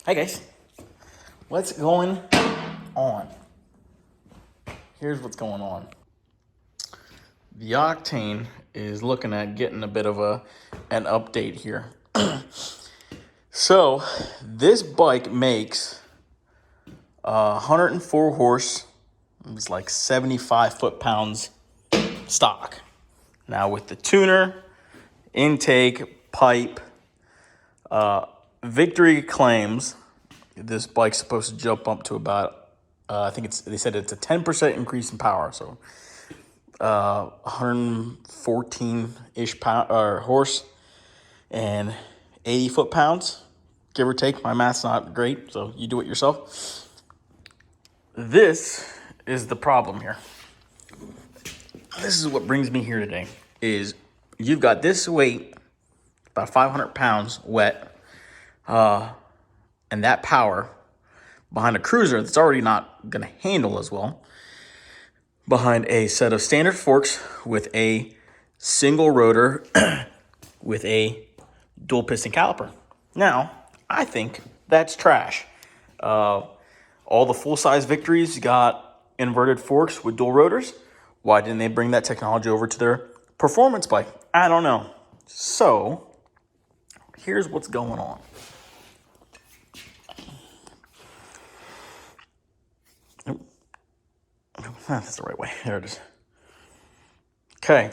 Hi guys, what's going on? Here's what's going on. The Octane is looking at getting a bit of an update here. So this bike makes 104 horse. It's like 75 foot-pounds stock. Now with the tuner, intake, pipe, Victory claims this bike's supposed to jump up to about, they said it's a 10% increase in power. So 114-ish horse and 80 foot-pounds, give or take. My math's not great, so you do it yourself. This is the problem here. This is what brings me here today, is you've got this weight, about 500 pounds wet, and that power behind a cruiser that's already not going to handle as well, behind a set of standard forks with a single rotor with a dual piston caliper. Now, I think that's trash. All the full-size Victories got inverted forks with dual rotors. Why didn't they bring that technology over to their performance bike? I don't know. So, here's what's going on. That's the right way. There it is. Okay.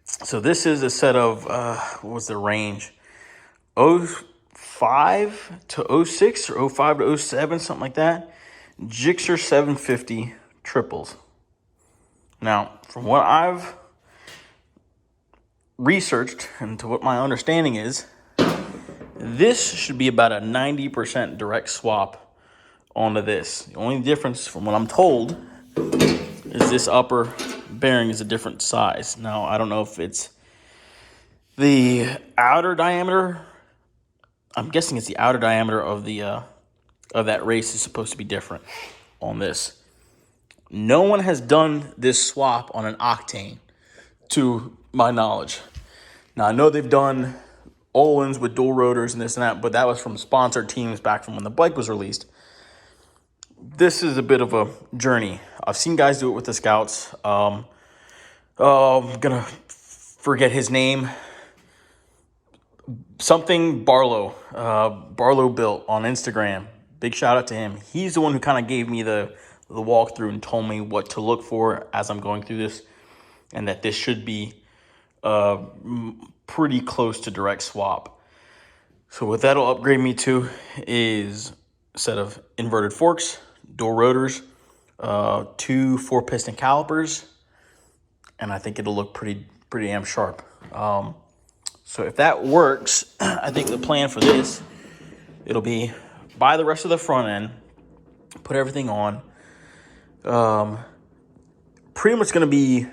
So this is a set of, what was the range? 05 to 06 or 05 to 07, something like that. Gixxer 750 triples. Now, from what I've researched and to what my understanding is, this should be about a 90% direct swap onto this. The only difference from what I'm told is this upper bearing is a different size. Now, I don't know if it's the outer diameter. I'm guessing it's the outer diameter of the of that race is supposed to be different on this. No one has done this swap on an Octane, to my knowledge. Now, I know they've done Ohlins with dual rotors and this and that, but that was from sponsored teams back from when the bike was released. This is a bit of a journey. I've seen guys do it with the Scouts. I'm gonna forget his name. Something Barlow. Barlow Built on Instagram. Big shout out to him. He's the one who kind of gave me the walkthrough and told me what to look for as I'm going through this, and that this should be pretty close to direct swap. So what that'll upgrade me to is a set of inverted forks, dual rotors, 2 4-piston calipers, and I think it'll look pretty damn sharp. So if that works, I think the plan for this, it'll be buy the rest of the front end, put everything on. Pretty much going to be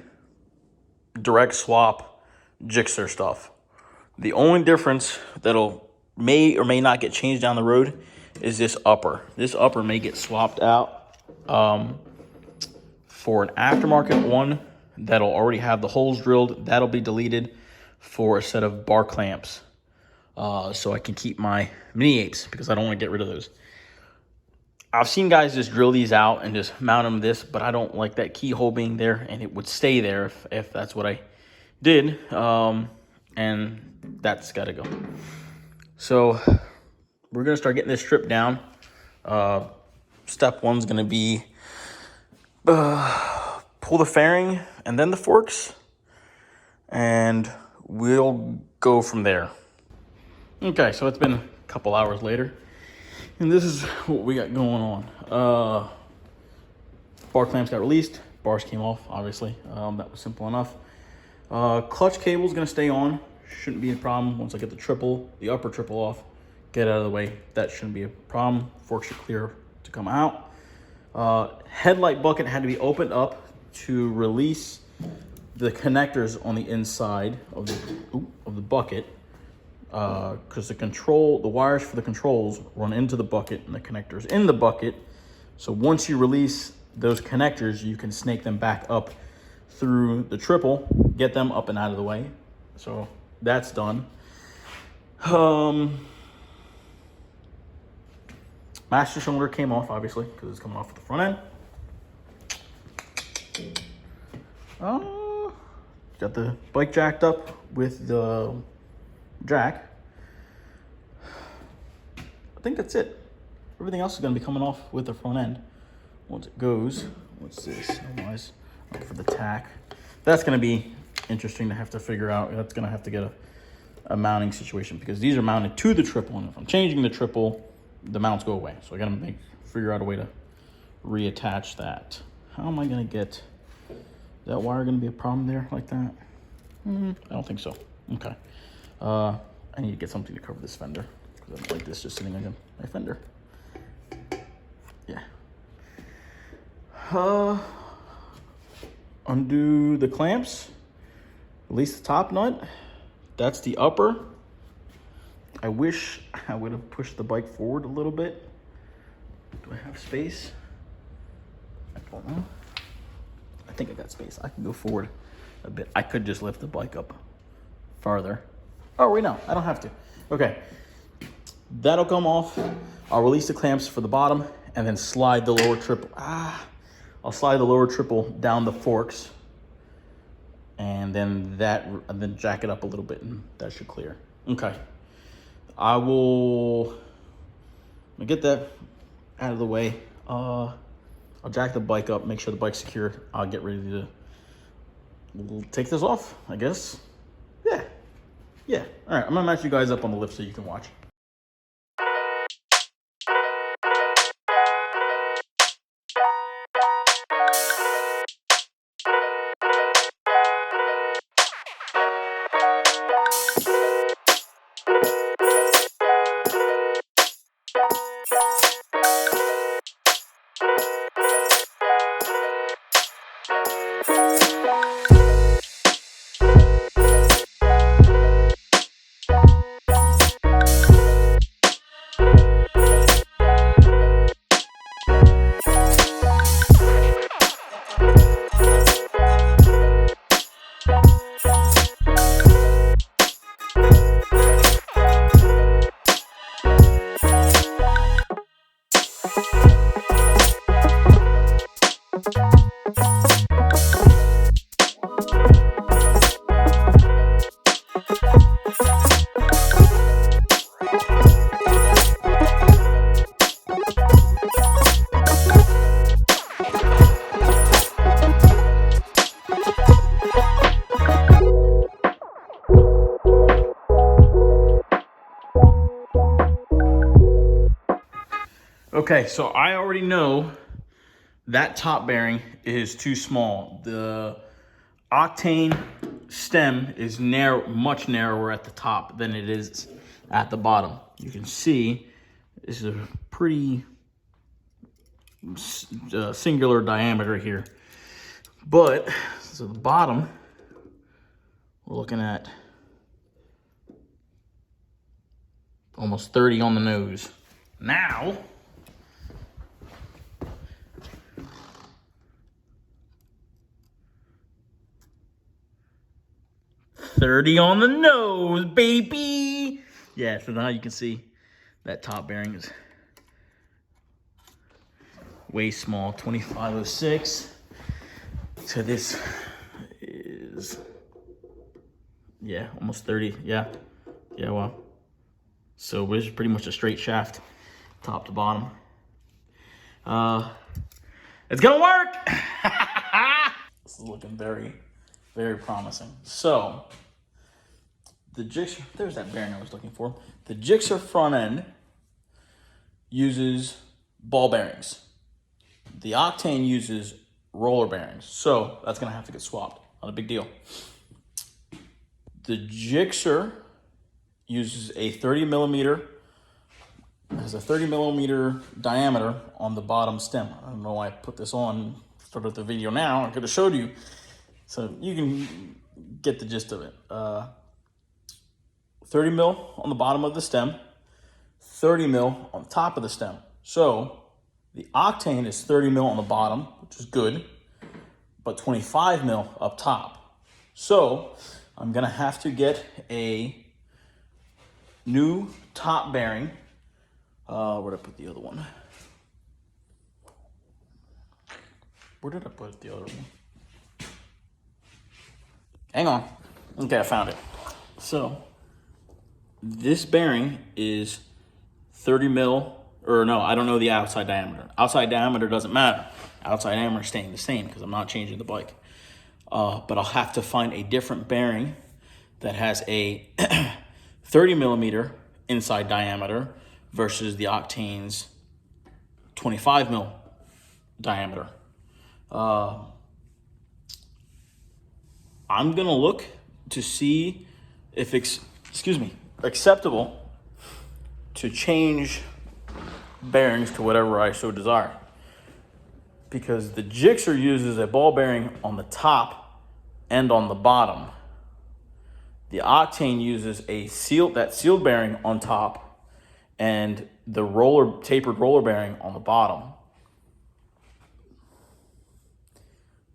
direct swap Gixxer stuff. The only difference that'll may or may not get changed down the road is this upper. This upper may get swapped out for an aftermarket one that'll already have the holes drilled. That'll be deleted for a set of bar clamps, so I can keep my mini apes, because I don't want to get rid of those. I've seen guys just drill these out and just mount them this, but I don't like that keyhole being there, and it would stay there if that's what I did, and that's got to go. So we're going to start getting this stripped down. Step one's going to be pull the fairing and then the forks, and we'll go from there. Okay, so it's been a couple hours later, and this is what we got going on. Bar clamps got released. Bars came off, obviously. That was simple enough. Clutch cable is going to stay on. Shouldn't be a problem once I get the upper triple off. Get out of the way. That shouldn't be a problem. Forks should clear to come out. Headlight bucket had to be opened up to release the connectors on the inside of the bucket, because the wires for the controls run into the bucket and the connectors in the bucket. So once you release those connectors, you can snake them back up through the triple, get them up and out of the way. So that's done. Master cylinder came off, obviously, because it's coming off at the front end. Got the bike jacked up with the jack. I think that's it. Everything else is going to be coming off with the front end once it goes. What's this? Otherwise, for the tack. That's going to be interesting to have to figure out. That's going to have to get a mounting situation because these are mounted to the triple, and if I'm changing the triple, the mounts go away. So I got to figure out a way to reattach that. How am I going to get that wire? Going to be a problem there like that? I don't think so. Okay. I need to get something to cover this fender because I don't like this just sitting on my fender. Yeah. Undo the clamps. Release the top nut. That's the upper. I wish I would have pushed the bike forward a little bit. Do I have space? I don't know. I think I got space. I can go forward a bit. I could just lift the bike up farther. Oh, wait, no, I don't have to. Okay, that'll come off. I'll release the clamps for the bottom and then slide the lower triple. I'll slide the lower triple down the forks and then jack it up a little bit and that should clear. Okay, I'm gonna get that out of the way. I'll jack the bike up, make sure the bike's secure. I'll get ready to take this off, I guess. Yeah. All right, I'm gonna match you guys up on the lift so you can watch. Okay, so I already know that top bearing is too small. The Octane stem is much narrower at the top than it is at the bottom. You can see this is a pretty singular diameter here. But, so the bottom, we're looking at almost 30 on the nose. Now, $30 on the nose, baby. Yeah, so now you can see that top bearing is way small, 2506. So this is, yeah, almost 30. Yeah, wow. So it's pretty much a straight shaft, top to bottom. It's gonna work. This is looking very, very promising. So the Gixxer, there's that bearing I was looking for. The Gixxer front end uses ball bearings. The Octane uses roller bearings. So that's gonna have to get swapped. Not a big deal. The Gixxer uses a 30 millimeter, has a 30 millimeter diameter on the bottom stem. I don't know why I put this on, started the video now. I could have showed you. So you can get the gist of it. 30 mil on the bottom of the stem, 30 mil on the top of the stem. So the Octane is 30 mil on the bottom, which is good, but 25 mil up top. So I'm gonna have to get a new top bearing, Where'd I put the other one? Where did I put the other one? Hang on. Okay, I found it. So this bearing is 30 mil, or no, I don't know the outside diameter. Outside diameter doesn't matter. Outside diameter is staying the same because I'm not changing the bike. But I'll have to find a different bearing that has a 30 millimeter inside diameter versus the Octane's 25 mil diameter. I'm gonna look to see if it's, acceptable to change bearings to whatever I so desire. Because the Gixxer uses a ball bearing on the top and on the bottom. The Octane uses a sealed bearing on top and the tapered roller bearing on the bottom.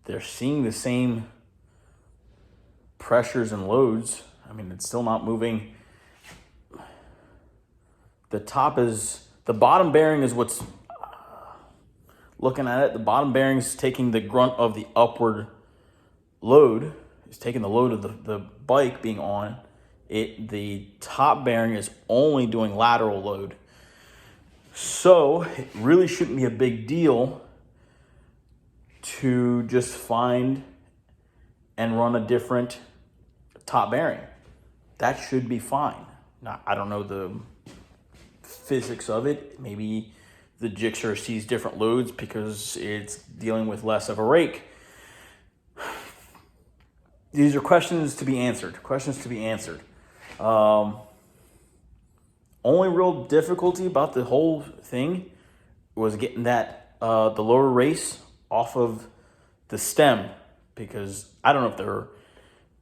They're seeing the same pressures and loads. I mean, it's still not moving. The bottom bearing is what's, looking at it, the bottom bearing is taking the grunt of the upward load. It's taking the load of the bike being on it. The top bearing is only doing lateral load. So it really shouldn't be a big deal to just find and run a different top bearing. That should be fine. Now, I don't know the physics of it. Maybe the Gixxer sees different loads because it's dealing with less of a rake. These are questions to be answered. Only real difficulty about the whole thing was getting that the lower race off of the stem, because I don't know if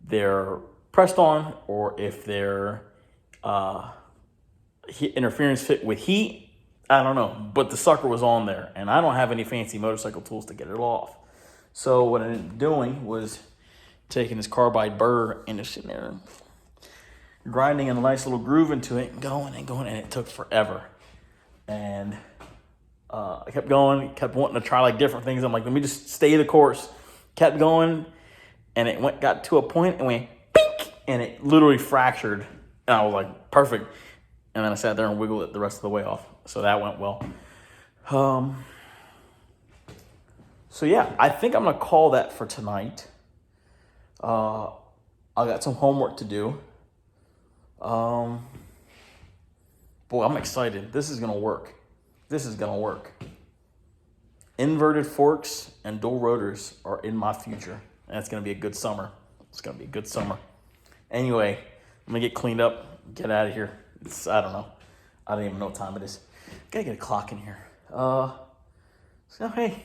they're pressed on or if they're interference fit with heat. I don't know, but the sucker was on there, and I don't have any fancy motorcycle tools to get it off. So what I ended up doing was taking this carbide burr and just sitting there grinding a nice little groove into it and going, and it took forever. And I kept going, kept wanting to try like different things. I'm like, let me just stay the course. Kept going, and it got to a point and went pink, and it literally fractured. And I was like, perfect. And then I sat there and wiggled it the rest of the way off. So that went well. So yeah, I think I'm gonna call that for tonight. I got some homework to do. Boy, I'm excited. This is gonna work. Inverted forks and dual rotors are in my future, and it's gonna be a good summer. Anyway, I'm gonna get cleaned up, get out of here. I don't even know what time it is. Gotta get a clock in here. So hey,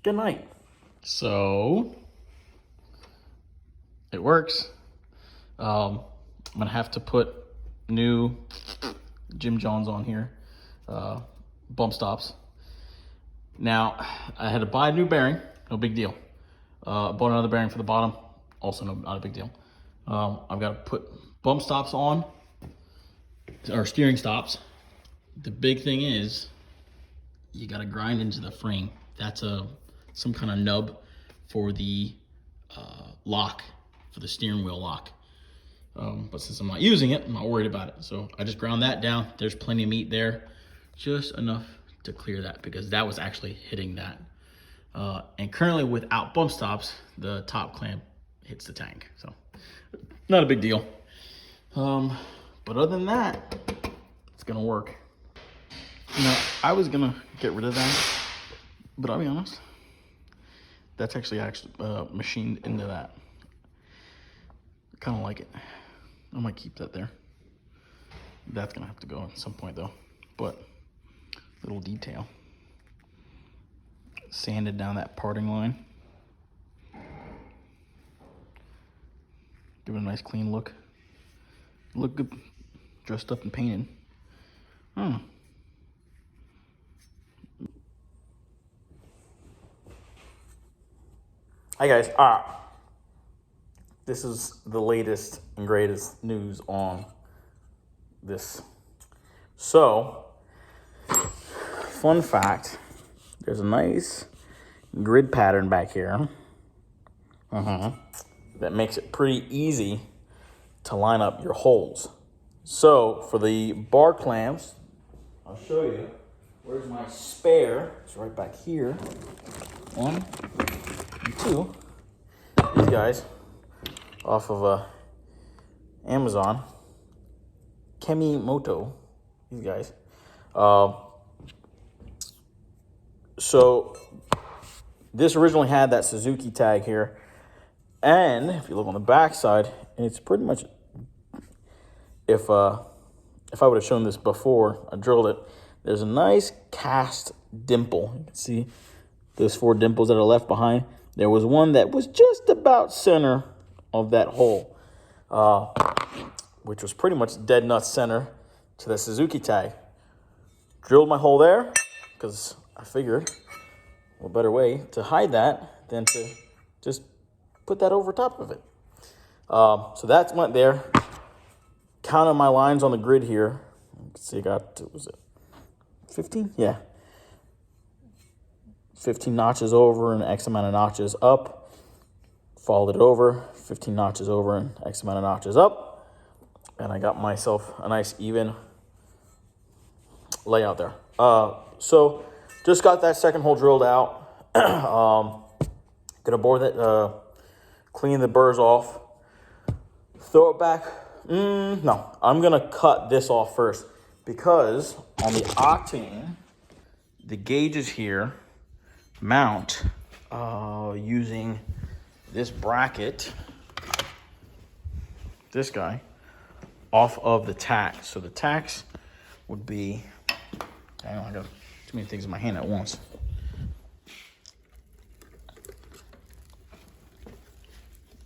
good night. So it works. I'm gonna have to put new Jim Johns on here, bump stops. Now I had to buy a new bearing, no big deal. Bought another bearing for the bottom, also not a big deal. I've got to put bump stops on, or steering stops. The big thing is you got to grind into the frame. That's some kind of nub for the lock, for the steering wheel lock. But since I'm not using it, I'm not worried about it. So I just ground that down. There's plenty of meat there, just enough to clear that, because that was actually hitting that. And currently without bump stops, the top clamp hits the tank. So not a big deal. But other than that, it's gonna work. Now, I was gonna get rid of that, but I'll be honest, that's actually machined into that. I kind of like it. I might keep that there. That's gonna have to go at some point though. But little detail. Sanded down that parting line. Give it a nice clean look. Look good, dressed up and painted. Hi guys, this is the latest and greatest news on this. So, fun fact, there's a nice grid pattern back here that makes it pretty easy to line up your holes. So for the bar clamps, I'll show you. Where's my spare? It's right back here. 1 and 2. These guys off of Amazon. Kemimoto. These guys. So this originally had that Suzuki tag here. And if you look on the back side, it's pretty much, if I would have shown this before I drilled it, there's a nice cast dimple. You can see those 4 dimples that are left behind. There was one that was just about center of that hole, which was pretty much dead nut center to the Suzuki tag. Drilled my hole there because I figured what better way to hide that than to just put that over top of it. So that went there. Counted my lines on the grid here. You can see I got, was it 15? Yeah. 15 notches over and X amount of notches up. Followed it over, 15 notches over and X amount of notches up. And I got myself a nice even layout there. So just got that second hole drilled out. Gonna bore that, clean the burrs off, throw it back. No, I'm gonna cut this off first because on the Octane, the gauges here mount using this bracket, this guy, off of the tacks. So the tacks would be, I got too many things in my hand at once.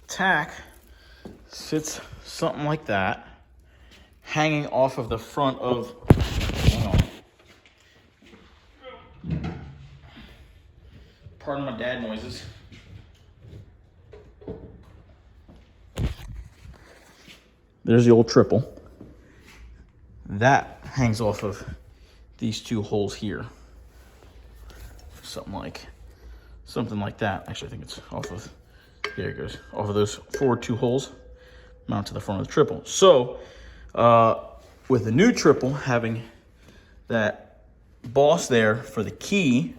Tack sits something like that, hanging off of the front of, pardon my dad noises. There's the old triple. That hangs off of these 2 holes here. Something like that. Actually, I think it's off of, there it goes, off of those 4 2 holes, mount to the front of the triple. So, with the new triple having that boss there for the key,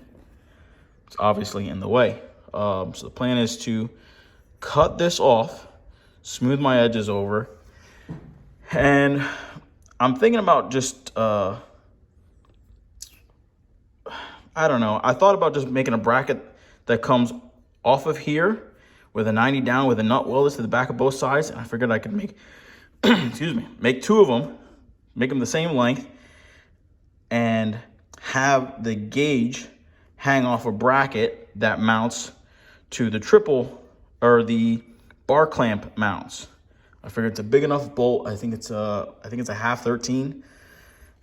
it's obviously in the way. So the plan is to cut this off, smooth my edges over, and I'm thinking about just, I don't know. I thought about just making a bracket that comes off of here with a 90 down with a nut welded to the back of both sides. And I figured I could make, excuse me, make 2 of them, make them the same length, and have the gauge hang off a bracket that mounts to the triple or the bar clamp mounts. I figured it's a big enough bolt. I think it's a half 13.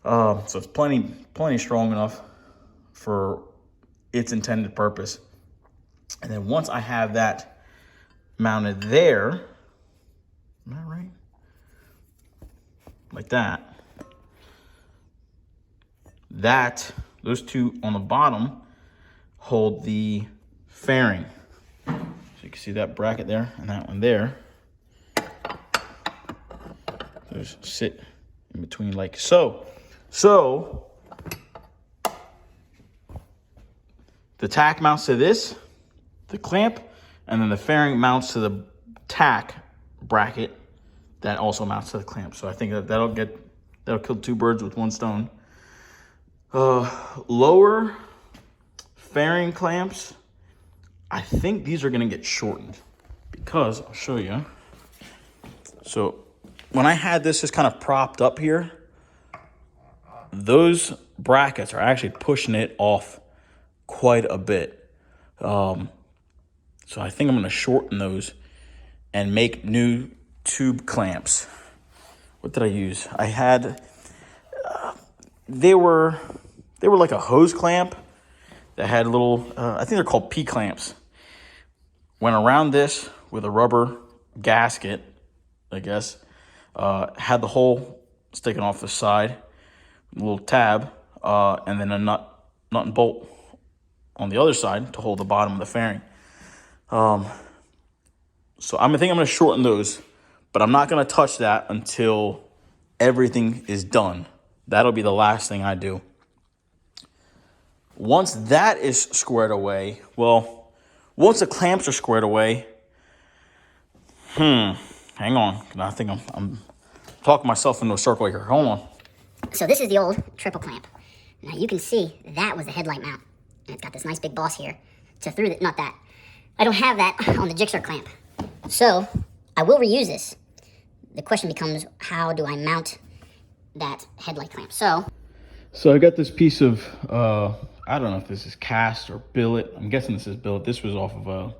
So it's plenty strong enough for its intended purpose. And then once I have that mounted there, am I right? Like that. Those 2 on the bottom hold the fairing. So you can see that bracket there and that one there. Those sit in between like so. So the tack mounts to this, the clamp, and then the fairing mounts to the tack bracket that also mounts to the clamp. So I think that'll kill 2 birds with 1 stone. Lower fairing clamps, I think these are gonna get shortened because I'll show you. So when I had this just kind of propped up here, those brackets are actually pushing it off quite a bit. So I think I'm gonna shorten those and make new tube clamps. What did I use? I had, they were like a hose clamp that had little, I think they're called P-clamps. Went around this with a rubber gasket, I guess. Had the hole sticking off the side, a little tab, and then a nut nut and bolt on the other side to hold the bottom of the fairing. So I think I'm going to shorten those, but I'm not going to touch that until everything is done. That'll be the last thing I do. Once that is squared away, well, once the clamps are squared away, hang on. I think I'm talking myself into a circle here. Hold on. So this is the old triple clamp. Now you can see that was the headlight mount. And it's got this nice big boss here to through the, not that. I don't have that on the Gixxer clamp. So I will reuse this. The question becomes, how do I mount that headlight clamp? So I got this piece of, I don't know if this is cast or billet. I'm guessing this is billet. This was off of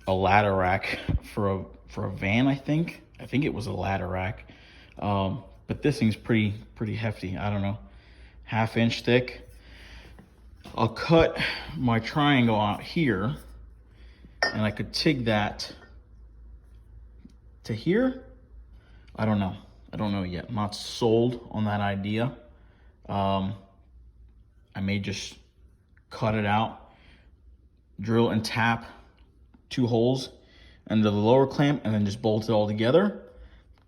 a ladder rack for a van, I think. I think it was a ladder rack. But this thing's pretty hefty. I don't know, 1/2 inch thick. I'll cut my triangle out here, and I could TIG that to here. I don't know yet. I'm not sold on that idea. I may just cut it out, drill and tap 2 holes under the lower clamp, and then just bolt it all together.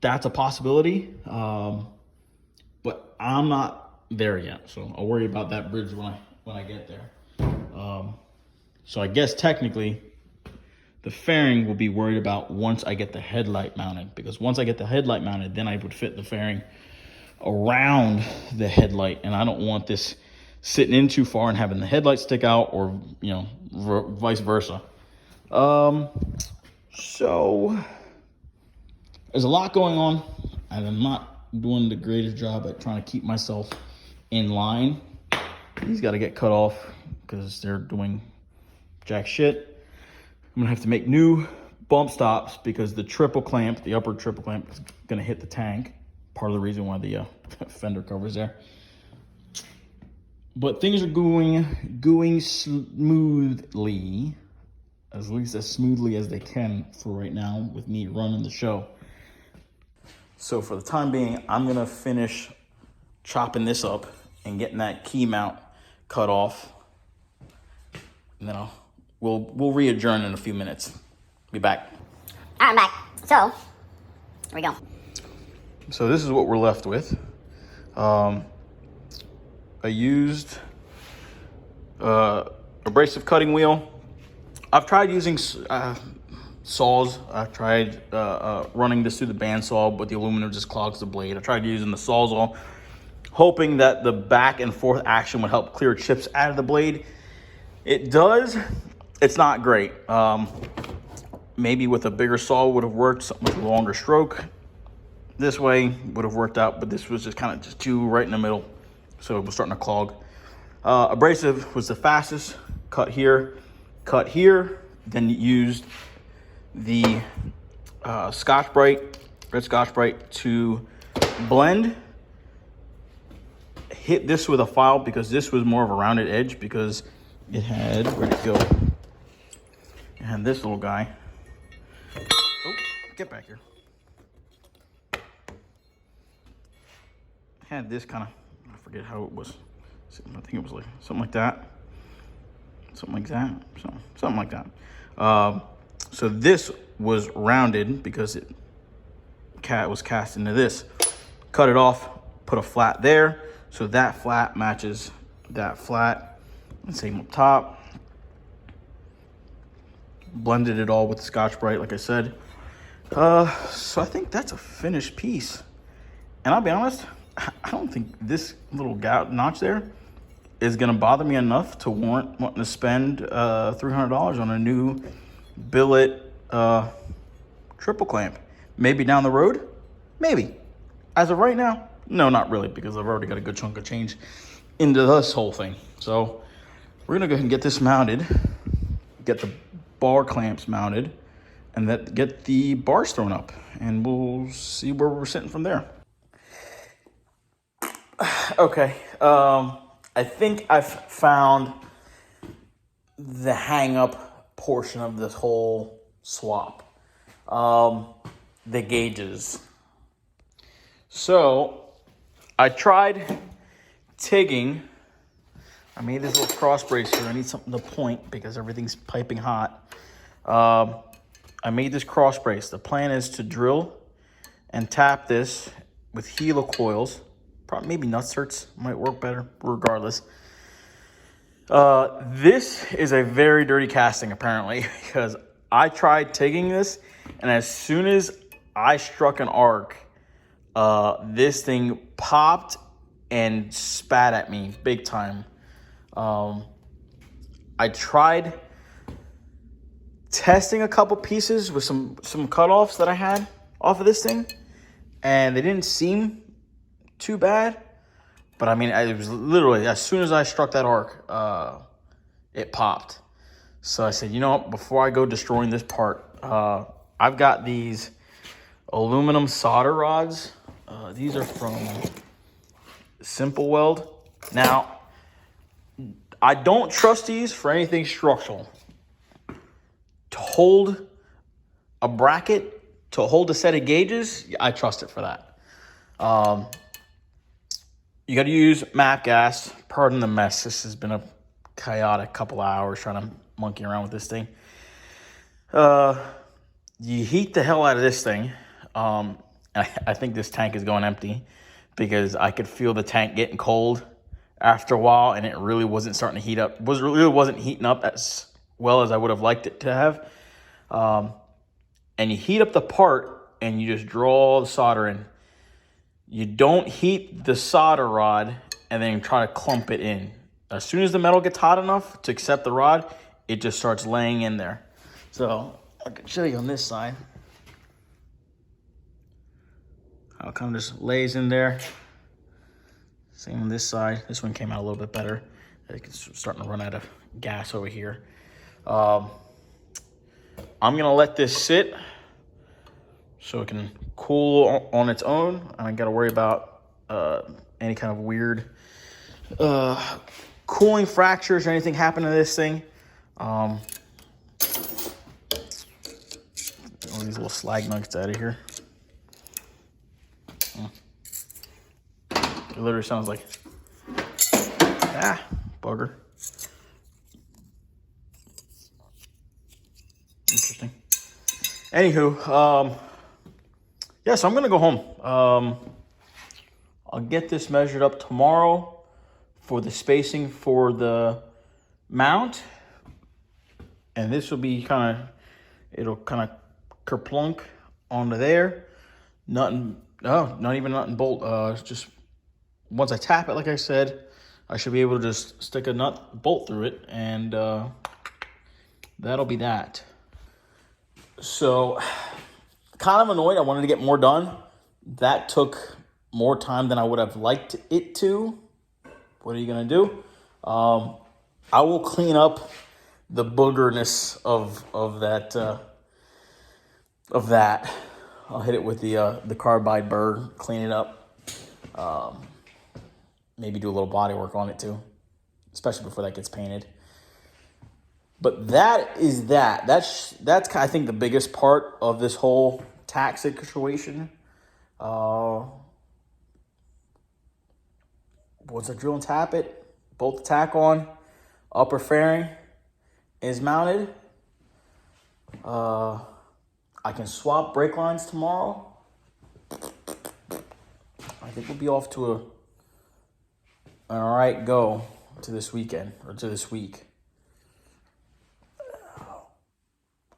That's a possibility, but I'm not there yet. So I'll worry about that bridge when I get there. So I guess technically the fairing will be worried about once I get the headlight mounted, because once I get the headlight mounted, then I would fit the fairing around the headlight, and I don't want this sitting in too far and having the headlight stick out, or vice versa. So there's a lot going on, and I'm not doing the greatest job at trying to keep myself in line. These got to get cut off because they're doing jack shit. I'm gonna have to make new bump stops because the triple clamp, the upper triple clamp, is gonna hit the tank. Part of the reason why the fender cover's there. But things are going smoothly, at least as smoothly as they can for right now with me running the show. So for the time being, I'm gonna finish chopping this up and getting that key mount cut off, and then we'll re-adjourn in a few minutes. Be back. All right, I'm back. So here we go. So this is what we're left with. I used abrasive cutting wheel. I've tried using saws. I've tried running this through the bandsaw, but the aluminum just clogs the blade. I tried using the Sawzall, hoping that the back and forth action would help clear chips out of the blade. It does. It's not great. Maybe with a bigger saw would have worked, something with a longer stroke. This way would have worked out, but this was just kind of just too right in the middle, so it was starting to clog. Abrasive was the fastest. Cut here, then used the Scotch-Brite, red Scotch-Brite to blend. Hit this with a file because this was more of a rounded edge, because it had, where'd it go? It had this little guy. Oh, get back here. Had this kind of, I forget how it was. I think it was like something like that. Something like that. So this was rounded because it was cast into this. Cut it off, put a flat there, so that flat matches that flat. And same up top. Blended it all with the Scotch-Brite, like I said. So I think that's a finished piece. And I'll be honest, I don't think this little notch there is gonna bother me enough to warrant wanting to spend $300 on a new billet triple clamp. Maybe down the road, maybe. As of right now, no, not really, because I've already got a good chunk of change into this whole thing. So we're gonna go ahead and get this mounted, get the bar clamps mounted, and get the bars thrown up, and we'll see where we're sitting from there. Okay, I think I've found the hang-up portion of this whole swap. The gauges. So I tried TIGging. I made this little cross brace here. I need something to point because everything's piping hot. I made this cross brace. The plan is to drill and tap this with helo coils. Probably maybe nut certs might work better, regardless. This is a very dirty casting, apparently, because I tried taking this, and as soon as I struck an arc, this thing popped and spat at me big time. I tried testing a couple pieces with some cutoffs that I had off of this thing, and they didn't seem too bad. But I mean, it was literally as soon as I struck that arc, it popped. So I said, you know what, before I go destroying this part, I've got these aluminum solder rods. These are from Simple Weld. Now, I don't trust these for anything structural. To hold a bracket, to hold a set of gauges, I trust it for that. You got to use MAP gas. Pardon the mess. This has been a chaotic couple of hours trying to monkey around with this thing. You heat the hell out of this thing. I think this tank is going empty because I could feel the tank getting cold after a while, and it really wasn't starting to heat up. Really wasn't heating up as well as I would have liked it to have. And you heat up the part, and you just draw the solder in. You don't heat the solder rod and then try to clump it in. As soon as the metal gets hot enough to accept the rod, it just starts laying in there. So I can show you on this side how it kind of just lays in there. Same on this side. This one came out a little bit better. It's starting to run out of gas over here. I'm gonna let this sit so it can cool on its own. I don't gotta worry about any kind of weird cooling fractures or anything happen to this thing. All these little slag nuggets out of here. It literally sounds like, bugger. Interesting. Anywho, yeah, so I'm gonna go home. I'll get this measured up tomorrow for the spacing for the mount, and this will be it'll kind of kerplunk onto there. Not even nut and bolt. Just once I tap it, like I said, I should be able to just stick a nut bolt through it, and that'll be that. So, kind of annoyed. I wanted to get more done. That took more time than I would have liked it to. What are you gonna do? I will clean up the boogerness of that. I'll hit it with the carbide burr, clean it up. Maybe do a little body work on it too, especially before that gets painted. But that is that. That's I think the biggest part of this whole tack situation. Once I drill and tap it, bolt the tack on, upper fairing is mounted. I can swap brake lines tomorrow. I think we'll be off to an all right go to this weekend, or to this week.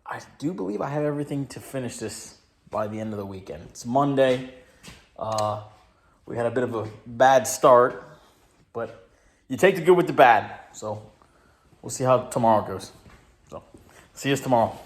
I do believe I have everything to finish this by the end of the weekend. It's Monday. We had a bit of a bad start, but you take the good with the bad. So we'll see how tomorrow goes. So see us tomorrow.